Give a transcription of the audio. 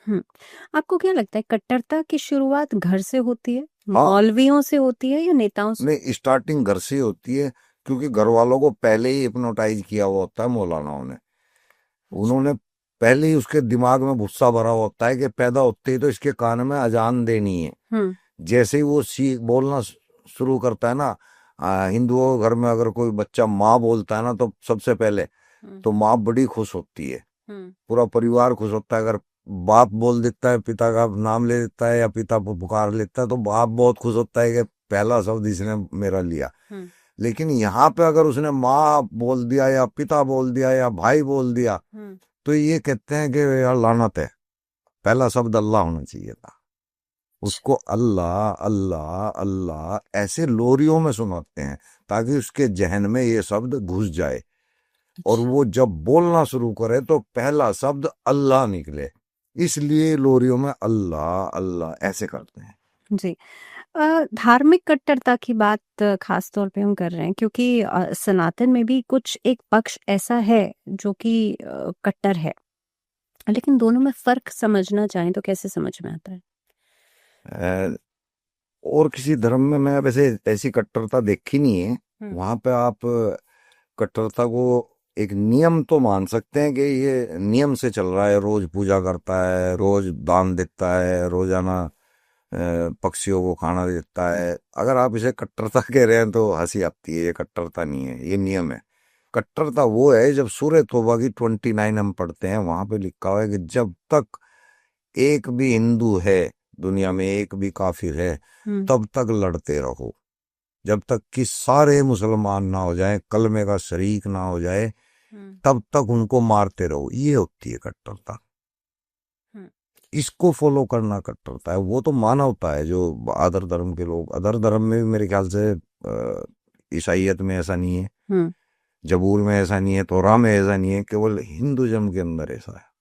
हुँ। आपको क्या लगता है कट्टरता की शुरुआत घर से होती है, हाँ, मौलवियों से होती है या नेताओं से? नहीं, स्टार्टिंग घर से ही होती है, क्योंकि घर वालों को पहले ही हिप्नोटाइज किया हुआ होता है मौलानाओं ने। अच्छा। उन्होंने पहले ही उसके दिमाग में गुस्सा भरा होता है कि पैदा होते ही तो इसके कान में अजान देनी है। हुँ, जैसे ही वो सीख बोलना शुरू करता है ना, हिंदुओं के घर में अगर कोई बच्चा माँ बोलता है ना, तो सबसे पहले हुँ, तो माँ बड़ी खुश होती है, हुँ, पूरा परिवार खुश होता है। अगर बाप बोल देता है, पिता का नाम ले देता है या पिता को पुकार लेता है, तो बाप बहुत खुश होता है कि पहला शब्द इसने मेरा लिया। हुँ, लेकिन यहाँ पे अगर उसने माँ बोल दिया या पिता बोल दिया या भाई बोल दिया, हुँ। तो ये कहते हैं कि यार लानत है, पहला शब्द अल्लाह होना चाहिए था। अच्छा, उसको अल्लाह अल्लाह अल्लाह ऐसे लोरियों में सुनाते हैं, ताकि उसके जहन में ये शब्द घुस जाए, और अच्छा। वो जब बोलना शुरू करे तो पहला शब्द अल्लाह निकले। इसलिए लोरियों में अल्लाह अल्लाह ऐसे करते हैं। जी। धार्मिक कट्टरता की बात ख़ास तौर पे हम कर रहे हैं क्योंकि सनातन में भी कुछ एक पक्ष ऐसा है जो कि कट्टर है। लेकिन दोनों में फ़र्क समझना चाहें तो कैसे समझ में आता है? अ, और किसी धर्म में मैं वैसे ऐसी कट्टरता देखी नहीं है। हुँ, वहां पे आप कट्टरता को एक नियम तो मान सकते हैं कि ये नियम से चल रहा है, रोज पूजा करता है, रोज दान देता है, रोजाना पक्षियों को खाना देता है। अगर आप इसे कट्टरता कह रहे हैं तो हंसी आती है, ये कट्टरता नहीं है, ये नियम है। कट्टरता वो है जब सूरह तौबा की 29 हम पढ़ते हैं, वहां पे लिखा हुआ है कि जब तक एक भी हिंदू है दुनिया में, एक भी काफिर है, हुँ, तब तक लड़ते रहो, जब तक कि सारे मुसलमान ना हो जाए, कलमे का शरीक ना हो जाए, हुँ, तब तक उनको मारते रहो। ये होती है कट्टरता। हुँ। इसको फॉलो करना कट्टरता है। वो तो मानवता है जो अदर धर्म के लोग, अदर धर्म में भी मेरे ख्याल से ईसाइयत में ऐसा नहीं है, हुँ। जबूर में ऐसा नहीं है, तोरा में ऐसा नहीं है, केवल हिंदुज़म के अंदर ऐसा है।